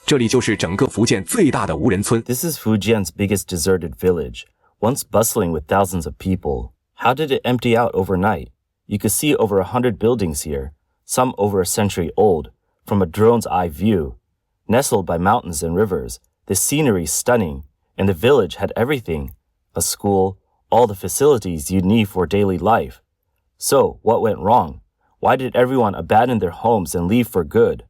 这里就是整个福建最大的无人村。 This is Fujian's biggest deserted village, once bustling with thousands of people. How did it empty out overnight? You could see over 100 buildings here, some over a century old, from a drone's eye view. Nestled by mountains and rivers, the scenery is stunning, and the village had everything: a school, all the facilities you'd need for daily life. So, what went wrong? Why did everyone abandon their homes and leave for good?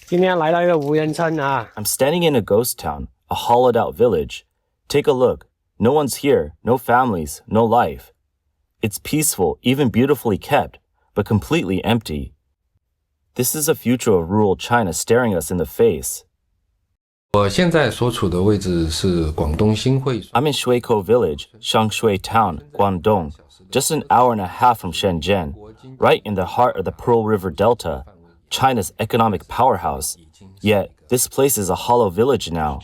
今天来到一个无人村啊。 I'm standing in a ghost town, a hollowed-out village. Take a look. No one's here, no families, no life. It's peaceful, even beautifully kept, but completely empty. This is a future of rural China staring us in the face. 我现在所处的位置是广东新会。 I'm in Shuikou Village, Shangshui Town, Guangdong, just an hour and a half from Shenzhen, right in the heart of the Pearl River Delta, China's economic powerhouse. Yet, this place is a hollow village now.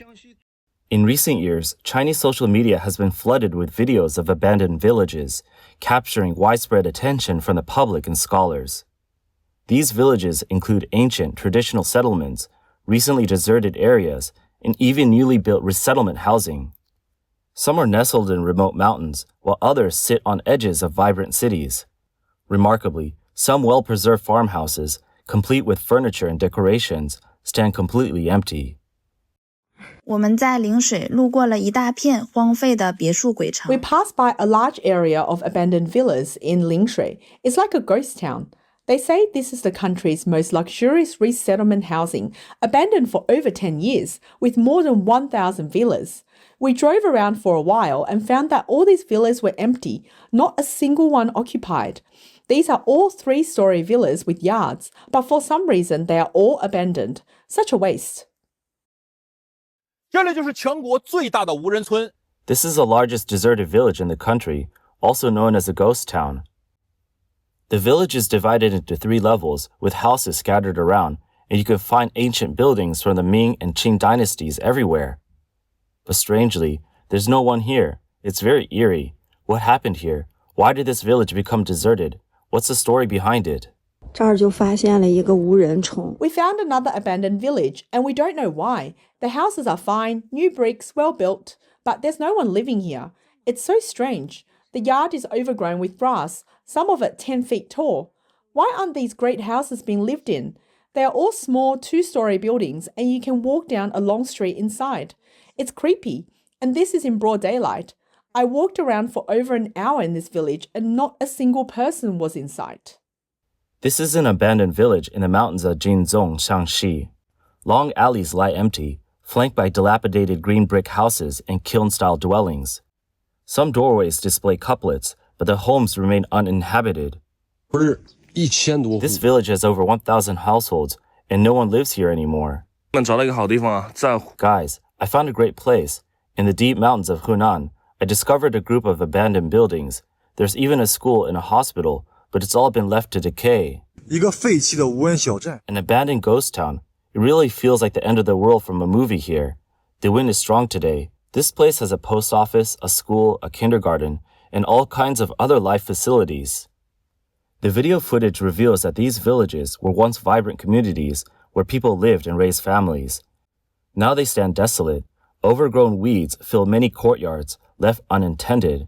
In recent years, Chinese social media has been flooded with videos of abandoned villages, capturing widespread attention from the public and scholars. These villages include ancient, traditional settlements, recently deserted areas, and even newly built resettlement housing. Some are nestled in remote mountains, while others sit on edges of vibrant cities. Remarkably, some well-preserved farmhouses, complete with furniture and decorations, stand completely empty. 我们在陵水路过了一大片荒废的别墅鬼城。 We passed by a large area of abandoned villas in Lingshui. It's like a ghost town. They say this is the country's most luxurious resettlement housing, abandoned for over 10 years, with more than 1,000 villas. We drove around for a while and found that all these villas were empty, not a single one occupied. These are all 3-story villas with yards, but for some reason they are all abandoned. Such a waste. 这里就是全国最大的无人村。 This is the largest deserted village in the country, also known as a ghost town. The village is divided into 3 levels, with houses scattered around, and you can find ancient buildings from the Ming and Qing dynasties everywhere. But strangely, there's no one here. It's very eerie. What happened here? Why did this village become deserted? What's the story behind it? 这儿就发现了一个无人虫。 We found another abandoned village, and we don't know why. The houses are fine, new bricks, well built, but there's no one living here. It's so strange. The yard is overgrown with grass, some of it 10 feet tall. Why aren't these great houses being lived in? They are all small 2-story buildings, and you can walk down a long street inside. It's creepy, and this is in broad daylight. I walked around for over an hour in this village, and not a single person was in sight. This is an abandoned village in the mountains of Jinzhong, Shaanxi. Long alleys lie empty, flanked by dilapidated green brick houses and kiln-style dwellings. Some doorways display couplets, but the homes remain uninhabited. This village has over 1,000 households, and no one lives here anymore. Guys, I found a great place. In the deep mountains of Hunan, I discovered a group of abandoned buildings. There's even a school and a hospital, but it's all been left to decay. An abandoned ghost town. It really feels like the end of the world from a movie here. The wind is strong today. This place has a post office, a school, a kindergarten, and all kinds of other life facilities. The video footage reveals that these villages were once vibrant communities where people lived and raised families. Now they stand desolate. Overgrown weeds fill many courtyards, left unattended.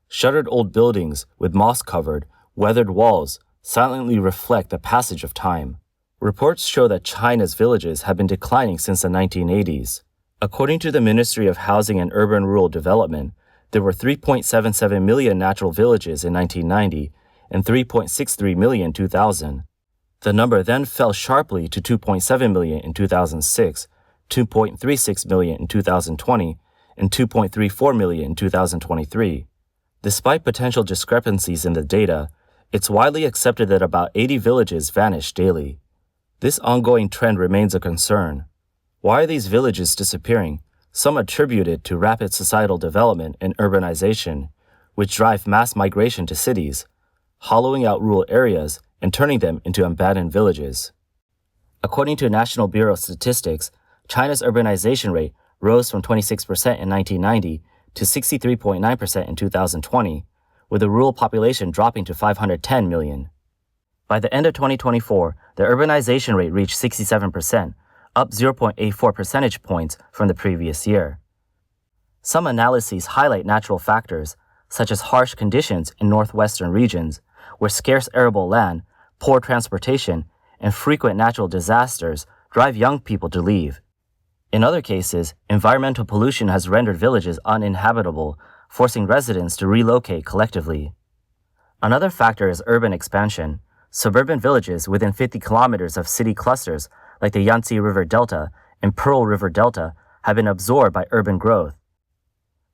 Shuttered old buildings with moss-covered, weathered walls silently reflect the passage of time. Reports show that China's villages have been declining since the 1980s. According to the Ministry of Housing and Urban Rural Development, there were 3.77 million natural villages in 1990 and 3.63 million in 2000. The number then fell sharply to 2.7 million in 2006, 2.36 million in 2020, and 2.34 million in 2023. Despite potential discrepancies in the data, it's widely accepted that about 80 villages vanish daily. This ongoing trend remains a concern. Why are these villages disappearing? Some attribute it to rapid societal development and urbanization, which drive mass migration to cities, hollowing out rural areas and turning them into abandoned villages. According to National Bureau of Statistics, China's urbanization rate rose from 26% in 1990 to 63.9% in 2020, with the rural population dropping to 510 million. By the end of 2024, the urbanization rate reached 67%, up 0.84 percentage points from the previous year. Some analyses highlight natural factors, such as harsh conditions in northwestern regions, where scarce arable land, poor transportation, and frequent natural disasters drive young people to leave. In other cases, environmental pollution has rendered villages uninhabitable, forcing residents to relocate collectively. Another factor is urban expansion. Suburban villages within 50 kilometers of city clusters, like the Yangtze River Delta and Pearl River Delta, have been absorbed by urban growth.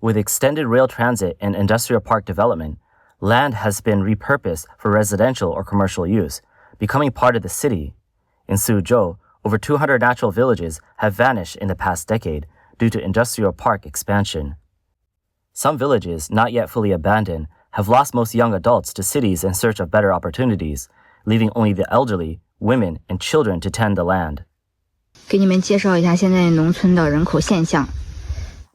With extended rail transit and industrial park development, land has been repurposed for residential or commercial use, becoming part of the city. In Suzhou, over 200 natural villages have vanished in the past decade due to industrial park expansion. Some villages, not yet fully abandoned, have lost most young adults to cities in search of better opportunities, leaving only the elderly, women, and children to tend the land. 给你们介绍一下现在农村的人口现象。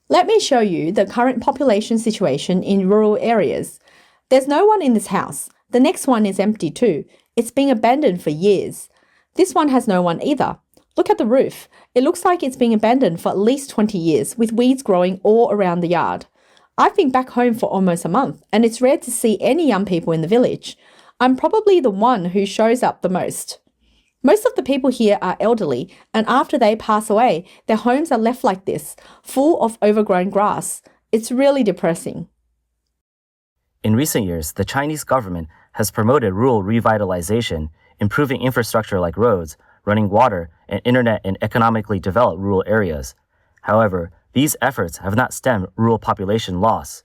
Let me show you the current population situation in rural areas. There's no one in this house. The next one is empty too. It's been abandoned for years. This one has no one either. Look at the roof. It looks like it's been abandoned for at least 20 years, with weeds growing all around the yard. I've been back home for almost a month, and it's rare to see any young people in the village. I'm probably the one who shows up the most. Most of the people here are elderly, and after they pass away, their homes are left like this, full of overgrown grass. It's really depressing. In recent years, the Chinese government has promoted rural revitalization, improving infrastructure like roads, running water, and internet in economically developed rural areas. However, these efforts have not stemmed rural population loss.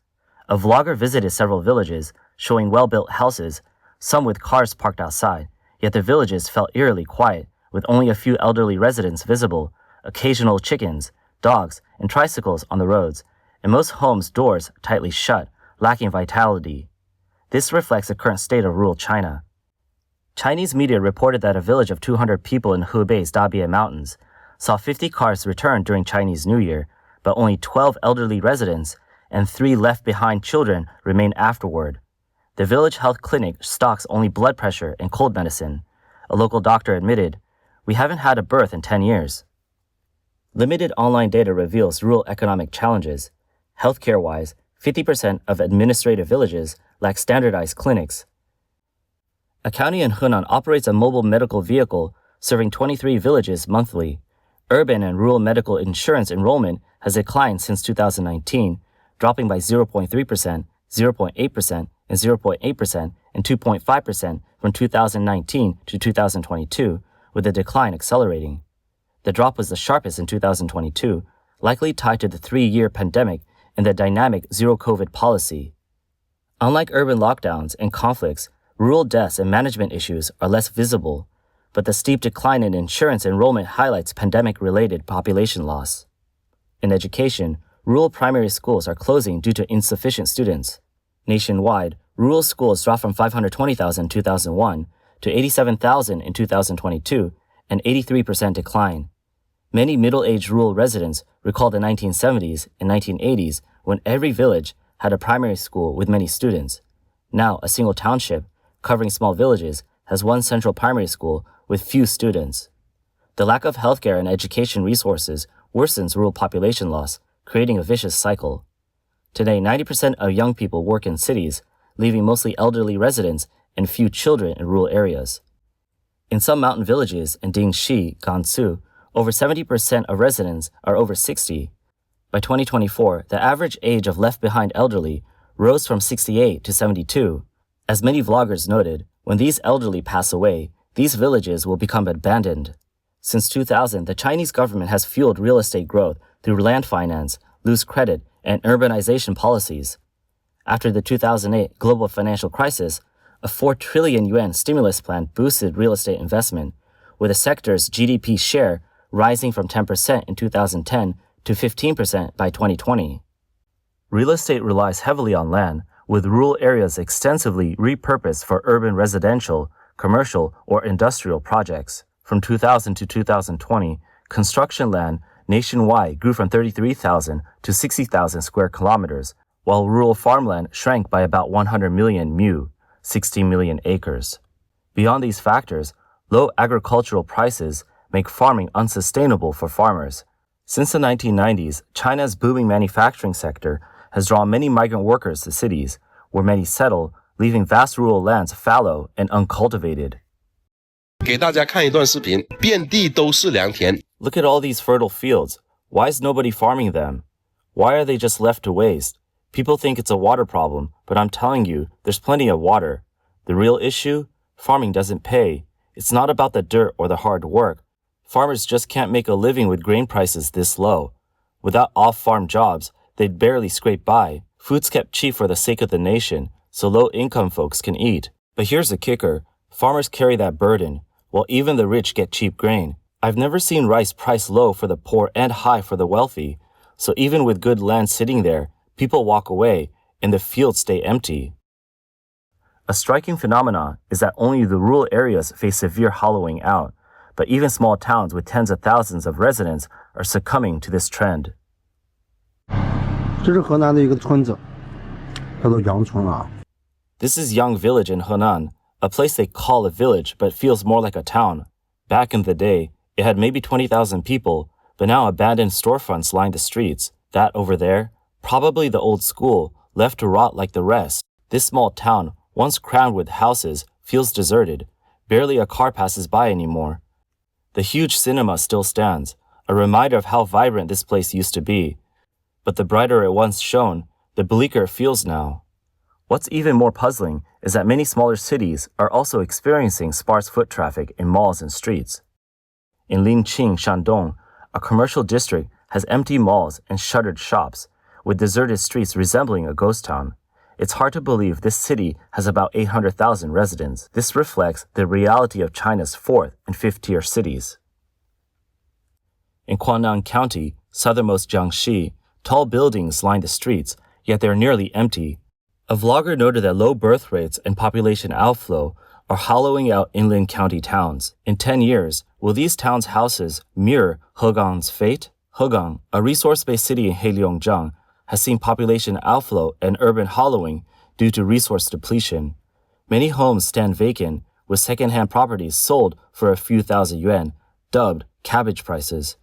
A vlogger visited several villages, showing well-built houses, some with cars parked outside, yet the villages felt eerily quiet, with only a few elderly residents visible, occasional chickens, dogs, and tricycles on the roads, and most homes' doors tightly shut, lacking vitality. This reflects the current state of rural China. Chinese media reported that a village of 200 people in Hubei's Dabie Mountains saw 50 cars return during Chinese New Year, but only 12 elderly residents and 3 left-behind children remained afterward. The village health clinic stocks only blood pressure and cold medicine. A local doctor admitted, "We haven't had a birth in 10 years." Limited online data reveals rural economic challenges. Healthcare-wise, 50% of administrative villages lack standardized clinics. A county in Hunan operates a mobile medical vehicle serving 23 villages monthly. Urban and rural medical insurance enrollment has declined since 2019, dropping by 0.3%, 0.8%, and 0.8% and 2.5% from 2019 to 2022, with the decline accelerating. The drop was the sharpest in 2022, likely tied to the 3-year pandemic and the dynamic zero-COVID policy. Unlike urban lockdowns and conflicts, rural deaths and management issues are less visible, but the steep decline in insurance enrollment highlights pandemic-related population loss. In education, rural primary schools are closing due to insufficient students. Nationwide, rural schools dropped from 520,000 in 2001 to 87,000 in 2022, an 83% decline. Many middle-aged rural residents recall the 1970s and 1980s when every village had a primary school with many students. Now, a single township, covering small villages, has one central primary school with few students. The lack of healthcare and education resources worsens rural population loss, creating a vicious cycle. Today, 90% of young people work in cities, leaving mostly elderly residents and few children in rural areas. In some mountain villages in Dingxi, Gansu, over 70% of residents are over 60. By 2024, the average age of left-behind elderly rose from 68 to 72. As many vloggers noted, when these elderly pass away, these villages will become abandoned. Since 2000, the Chinese government has fueled real estate growth through land finance, loose credit, and urbanization policies. After the 2008 global financial crisis, a 4 trillion yuan stimulus plan boosted real estate investment, with the sector's GDP share rising from 10% in 2010 to 15% by 2020. Real estate relies heavily on land, with rural areas extensively repurposed for urban residential, commercial, or industrial projects. From 2000 to 2020, construction land nationwide grew from 33,000 to 60,000 square kilometers, while rural farmland shrank by about 100 million mu, 60 million acres. Beyond these factors, low agricultural prices, make farming unsustainable for farmers. Since the 1990s, China's booming manufacturing sector has drawn many migrant workers to cities, where many settle, leaving vast rural lands fallow and uncultivated. 给大家看一段视频，遍地都是良田。 Look at all these fertile fields. Why is nobody farming them? Why are they just left to waste? People think it's a water problem, but I'm telling you, there's plenty of water. The real issue? Farming doesn't pay. It's not about the dirt or the hard work. Farmers just can't make a living with grain prices this low. Without off-farm jobs, they'd barely scrape by. Food's kept cheap for the sake of the nation, so low-income folks can eat. But here's the kicker. Farmers carry that burden, while even the rich get cheap grain. I've never seen rice priced low for the poor and high for the wealthy. So even with good land sitting there, people walk away and the fields stay empty. A striking phenomenon is that only the rural areas face severe hollowing out, but even small towns with tens of thousands of residents are succumbing to this trend. 这是河南的一个村子，叫做杨村啊。 This is Yang Village in Henan, a place they call a village but feels more like a town. Back in the day, it had maybe 20,000 people, but now abandoned storefronts line the streets. That over there, probably the old school, left to rot like the rest. This small town, once crammed with houses, feels deserted. Barely a car passes by anymore. The huge cinema still stands, a reminder of how vibrant this place used to be. But the brighter it once shone, the bleaker it feels now. What's even more puzzling is that many smaller cities are also experiencing sparse foot traffic in malls and streets. In Linqing, Shandong, a commercial district has empty malls and shuttered shops, with deserted streets resembling a ghost town. It's hard to believe this city has about 800,000 residents. This reflects the reality of China's fourth and fifth-tier cities. In Quannan County, southernmost Jiangxi, tall buildings line the streets, yet they're nearly empty. A vlogger noted that low birth rates and population outflow are hollowing out inland county towns. In 10 years, will these towns' houses mirror Hegang's fate? Hegang, a resource-based city in Heilongjiang, has seen population outflow and urban hollowing due to resource depletion. Many homes stand vacant, with second-hand properties sold for a few thousand yuan, dubbed cabbage prices.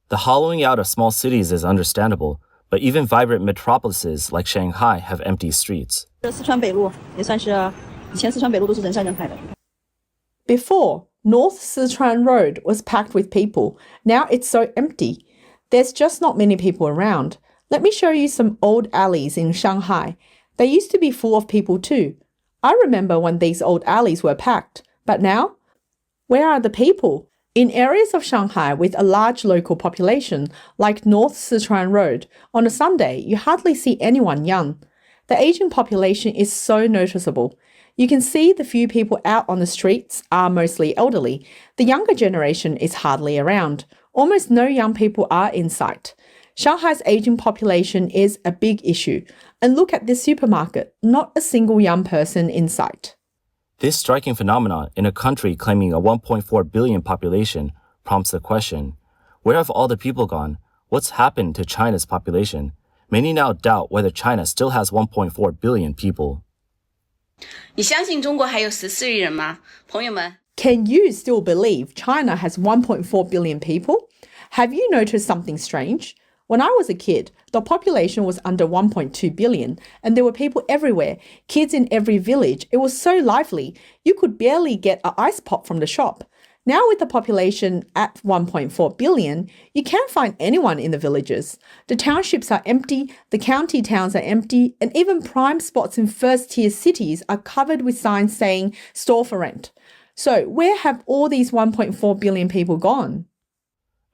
The hollowing out of small cities is understandable, but even vibrant metropolises like Shanghai have empty streets. Before, North Sichuan Road was packed with people. Now it's so empty. There's just not many people around. Let me show you some old alleys in Shanghai. They used to be full of people too. I remember when these old alleys were packed. But now? Where are the people? In areas of Shanghai with a large local population, like North Sichuan Road, on a Sunday, you hardly see anyone young. The aging population is so noticeable. You can see the few people out on the streets are mostly elderly. The younger generation is hardly around. Almost no young people are in sight. Shanghai's aging population is a big issue. And look at this supermarket, not a single young person in sight. This striking phenomenon in a country claiming a 1.4 billion population prompts the question, where have all the people gone? What's happened to China's population? Many now doubt whether China still has 1.4 billion people. Can you still believe China has 1.4 billion people? Have you noticed something strange? When I was a kid, the population was under 1.2 billion, and there were people everywhere, kids in every village. It was so lively, you could barely get an ice pop from the shop. Now with the population at 1.4 billion, you can't find anyone in the villages. The townships are empty, the county towns are empty, and even prime spots in first-tier cities are covered with signs saying store for rent. So where have all these 1.4 billion people gone?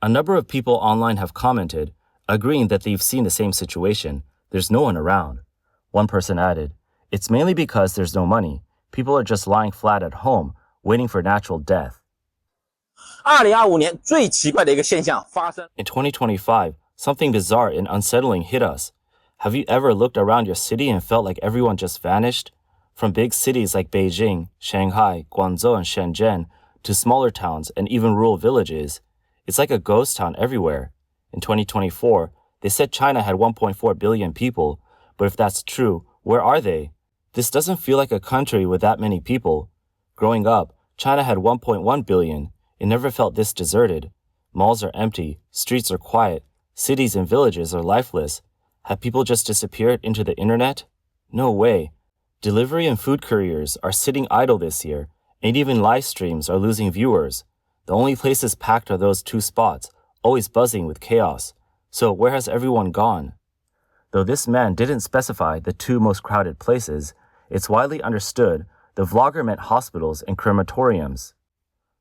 A number of people online have commented, agreeing that they've seen the same situation. There's no one around. One person added, it's mainly because there's no money. People are just lying flat at home, waiting for natural death. In 2025, something bizarre and unsettling hit us. Have you ever looked around your city and felt like everyone just vanished? From big cities like Beijing, Shanghai, Guangzhou, and Shenzhen, to smaller towns and even rural villages, it's like a ghost town everywhere. In 2024, they said China had 1.4 billion people, but if that's true, where are they? This doesn't feel like a country with that many people. Growing up, China had 1.1 billion. It never felt this deserted. Malls are empty, streets are quiet, cities and villages are lifeless. Have people just disappeared into the internet? No way. Delivery and food couriers are sitting idle this year, and even live streams are losing viewers. The only places packed are those two spots, always buzzing with chaos. So where has everyone gone? Though this man didn't specify the two most crowded places, it's widely understood the vlogger meant hospitals and crematoriums.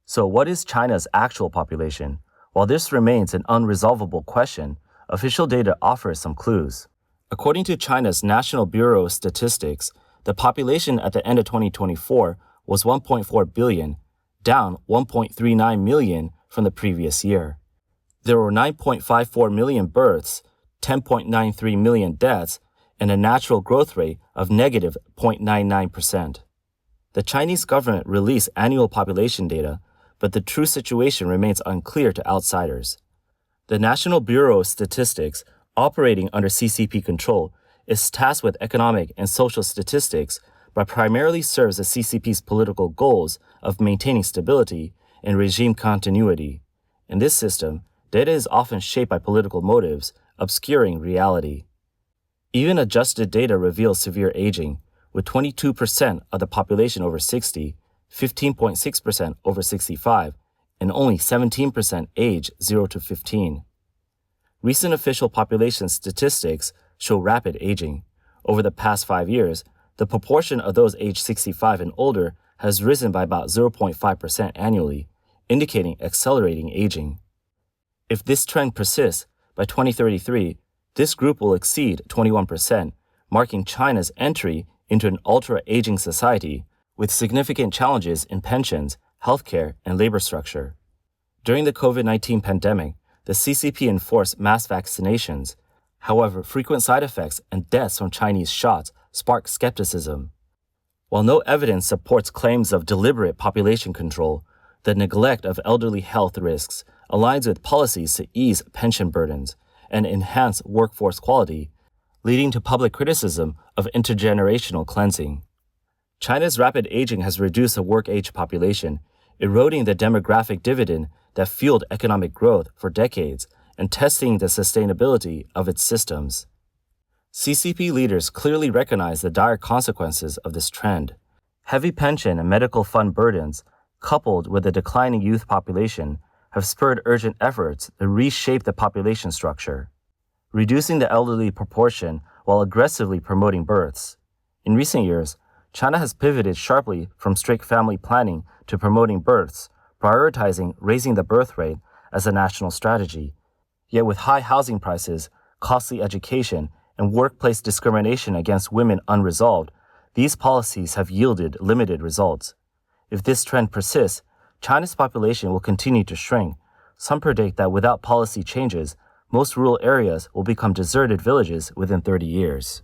So what is China's actual population? While this remains an unresolvable question, official data offers some clues. According to China's National Bureau of Statistics, the population at the end of 2024 was 1.4 billion, down 1.39 million from the previous year. There were 9.54 million births, 10.93 million deaths, and a natural growth rate of negative 0.99%. The Chinese government released annual population data, but the true situation remains unclear to outsiders. The National Bureau of Statistics, operating under CCP control, is tasked with economic and social statistics, but primarily serves the CCP's political goals of maintaining stability and regime continuity. In this system, data is often shaped by political motives, obscuring reality. Even adjusted data reveals severe aging, with 22% of the population over 60, 15.6% over 65, and only 17% age 0 to 15. Recent official population statistics show rapid aging. Over the past 5 years, the proportion of those aged 65 and older has risen by about 0.5% annually, indicating accelerating aging. If this trend persists, by 2033, this group will exceed 21%, marking China's entry into an ultra-aging society with significant challenges in pensions, healthcare, and labor structure. During the COVID-19 pandemic, the CCP enforced mass vaccinations. However, frequent side effects and deaths from Chinese shots sparked skepticism. While no evidence supports claims of deliberate population control, the neglect of elderly health risks aligns with policies to ease pension burdens and enhance workforce quality, leading to public criticism of intergenerational cleansing. China's rapid aging has reduced the work-age population, eroding the demographic dividend that fueled economic growth for decades and testing the sustainability of its systems. CCP leaders clearly recognize the dire consequences of this trend. Heavy pension and medical fund burdens, coupled with a declining youth population, have spurred urgent efforts to reshape the population structure, reducing the elderly proportion while aggressively promoting births. In recent years, China has pivoted sharply from strict family planning to promoting births, prioritizing raising the birth rate as a national strategy. Yet with high housing prices, costly education, and workplace discrimination against women unresolved, these policies have yielded limited results. If this trend persists, China's population will continue to shrink. Some predict that without policy changes, most rural areas will become deserted villages within 30 years.